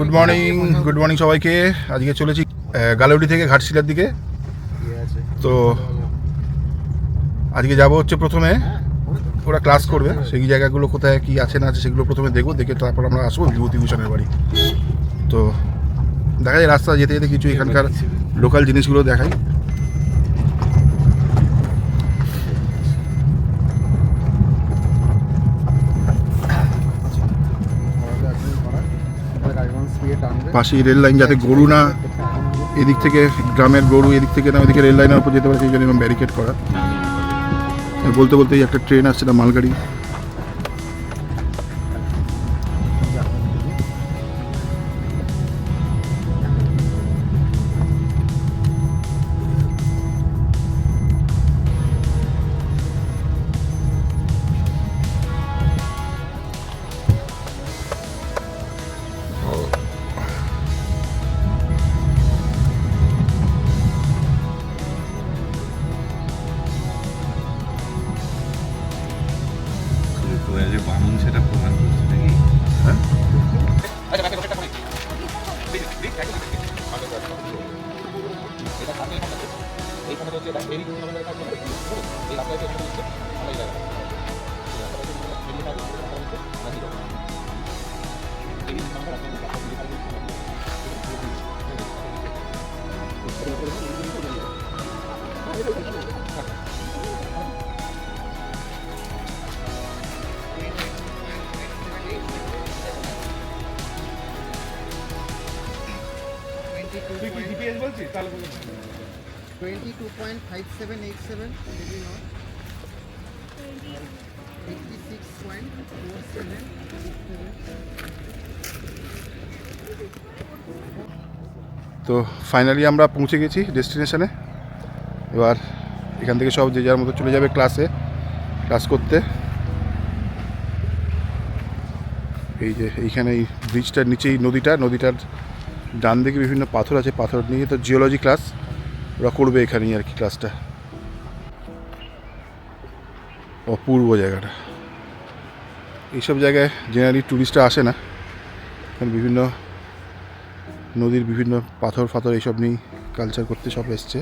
Good morning সবাইকে। আজকে চলেছি গালাউডি থেকে ঘাটশিলার দিকে। তো আজকে যাব হচ্ছে প্রথমে ওরা ক্লাস করবে, সেই জায়গাগুলো কোথায় কি আছে না আছে সেগুলো প্রথমে দেখবো, দেখে তারপর আমরা আসবো বিভূতিভূষণের বাড়ি। তো দেখা যায় রাস্তা যেতে যেতে কিছু এখানকার লোকাল জিনিসগুলো দেখাই। পাশেই রেল লাইন, যাতে গরু না এদিক থেকে, গ্রামের গরু এদিক থেকে না ওইদিকে রেল লাইনের উপর যেতে পারে, সেই জন্য এরকম ব্যারিকেড করা। বলতে বলতে একটা ট্রেন আসছে, না মালগাড়ি। বামুন সেটা প্রমাণ করছে নাকি? হ্যাঁ, তুই কি জিপিএস বলছিস? তাহলে বলুন। 22.5787 maybe not 86.47. তো ফাইনালি আমরা পৌঁছে গেছি ডেস্টিনেশনে। এবার এখান থেকে সব যে যার মতো চলে যাবে ক্লাস করতে। এই যে এইখানে এই ব্রিজটার নিচেই নদীটার ডান দিকে বিভিন্ন পাথর আছে, পাথর নিয়ে তো জিওলজি ক্লাস ওরা করবে এখানেই আর কি ক্লাসটা। অপূর্ব জায়গাটা। এইসব জায়গায় জেনারেলি ট্যুরিস্টরা আসে না, কারণ বিভিন্ন নদীর বিভিন্ন পাথর এইসব নিয়েই কালচার করতে সব এসছে।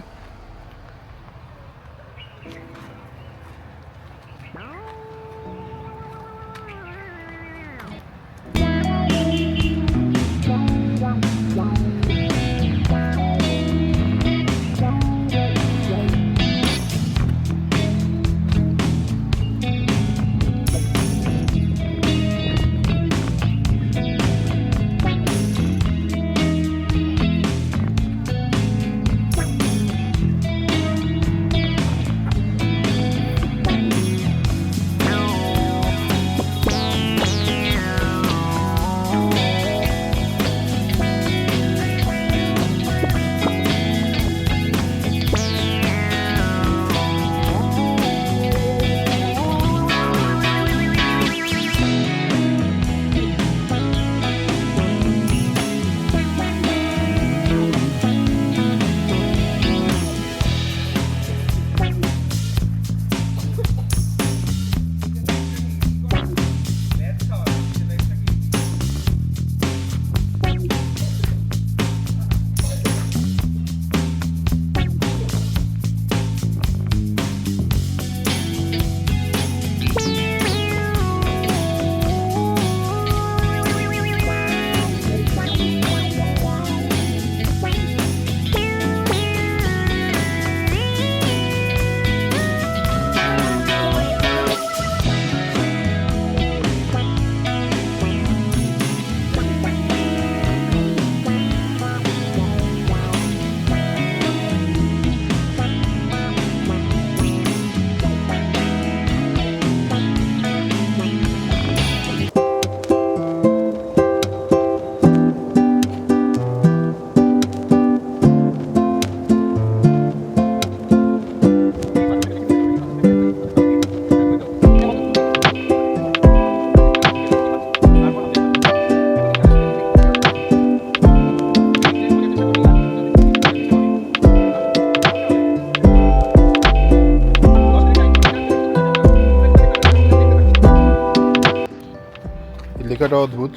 লেখাটা অদ্ভুত,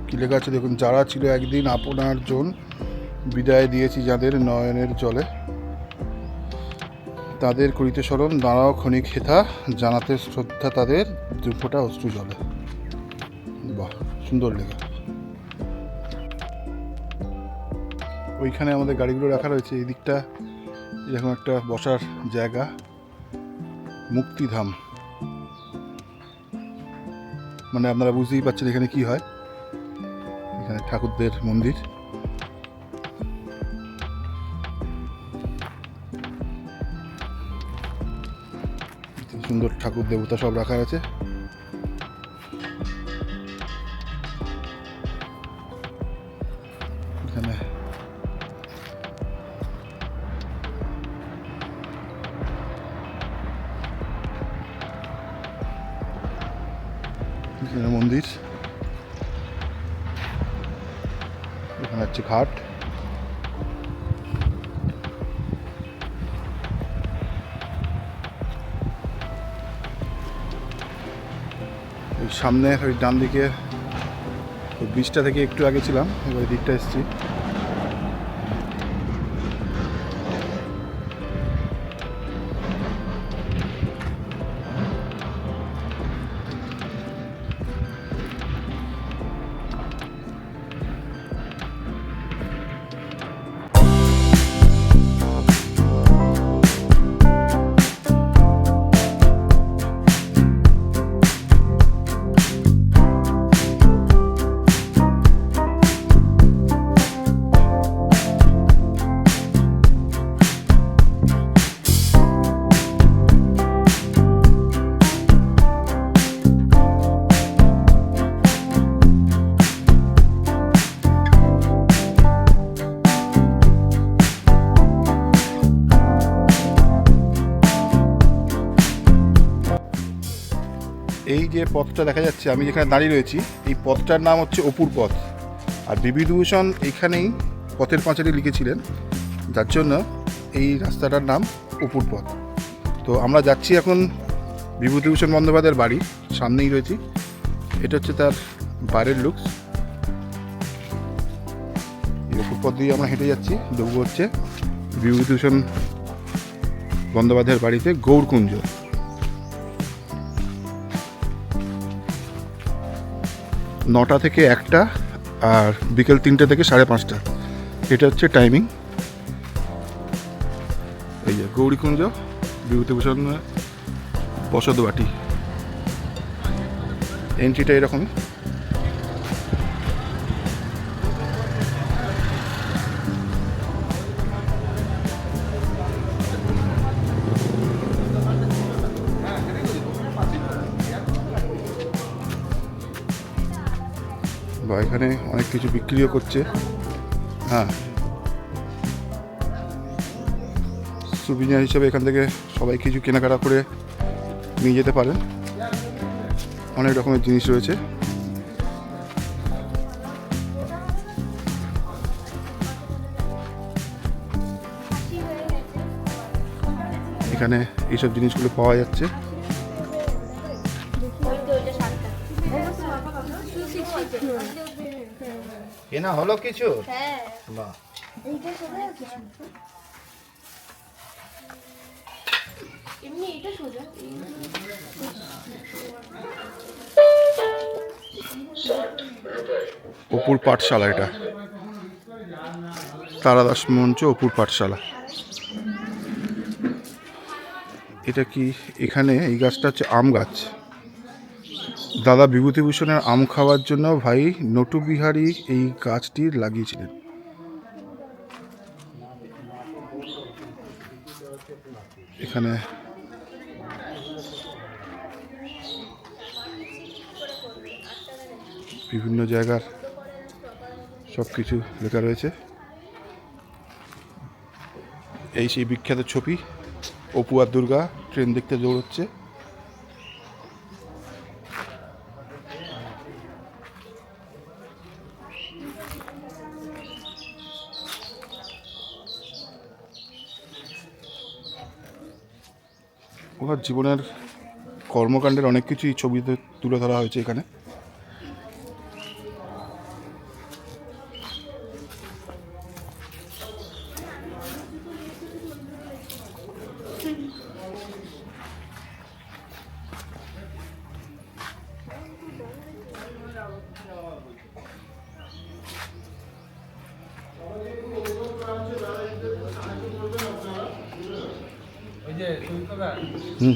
কি কী লেখা আছে দেখুন, যারা ছিল একদিন আপনার জন, বিদায় দিয়েছি যাদের নয়নের জলে, তাদের করিতে স্মরণ, দাঁড়াও ক্ষণিক হেথা, জানাতে শ্রদ্ধা তাদের, দুফোঁটা অশ্রু জলে। বাহ, সুন্দর লেখা। ওইখানে আমাদের গাড়িগুলো রাখা রয়েছে, এই দিকটা এরকম একটা বসার জায়গা, মুক্তিধাম। মানে আপনারা বুঝতেই পারছেন এখানে কি হয়। এখানে ঠাকুরদের মন্দির, সুন্দর ঠাকুর দেবতা সব রাখা আছে। এখানে মন্দির, এখানে হচ্ছে ঘাট। ওই সামনে ওই ডান দিকে ওই ব্রিজটা থেকে একটু আগে ছিলাম, এবার এই দিকটা এসেছি। এই যে পথটা দেখা যাচ্ছে, আমি যেখানে দাঁড়িয়ে রয়েছি, এই পথটার নাম হচ্ছে অপুর পথ। আর বিভূতিভূষণ এইখানেই পথের পাঁচালী লিখেছিলেন, যার জন্য এই রাস্তাটার নাম অপুর পথ। তো আমরা যাচ্ছি এখন বিভূতিভূষণ বন্দ্যোপাধ্যায়ের বাড়ির সামনেই রয়েছি। এটা হচ্ছে তার বাইরের লুকস। এই অপুর পথ দিয়ে আমরা হেঁটে যাচ্ছি, ঢুকবো হচ্ছে বিভূতিভূষণ বন্দ্যোপাধ্যায়ের বাড়িতে, গৌরকুঞ্জ। 9টা থেকে 1টা আর বিকেল 3টে থেকে 5:30, এটা হচ্ছে টাইমিং। এই যে গৌরীকুঞ্জ, বিভূতিভূষণ বসতবাটি। এন্ট্রিটা এরকমই। বা এখানে অনেক কিছু বিক্রিও করছে। হ্যাঁ, সুবিনিয়ার হিসেবে এখান থেকে সবাই কিছু কেনাকাটা করে নিয়ে যেতে পারেন। অনেক রকমের জিনিস রয়েছে। এখানে এইসব জিনিসগুলো পাওয়া যাচ্ছে। কেনা হলো কিছু? হ্যাঁ, বাহ, এইটা সোজা কিছু এমনি এটা সোজা অপুর পাঠশালা, এটা তারাদাস মঞ্চ অপুর পাঠশালা। এটা কি এখানে এই গাছটা হচ্ছে আম গাছ। দাদা বিভূতিভূষণের আম খাওয়ার জন্য ভাই নটুবিহারী এই গাছটি লাগিয়েছিলেন। এখানে বিভিন্ন জায়গার সব কিছু লেখা রয়েছে। এই সেই বিখ্যাত ছবি, অপু আর দুর্গা ট্রেন দেখতে দৌড়চ্ছে। ওনার জীবনের কর্মকাণ্ডের অনেক কিছুই ছবিতে তুলে ধরা হয়েছে এখানে। হুম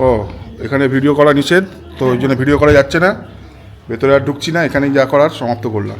ও এখানে ভিডিও করা নিষেধ, তো ওই জন্য ভিডিও করা যাচ্ছে না, ভেতরে আর ঢুকছি না, এখানেই যা করার সমাপ্ত করলাম।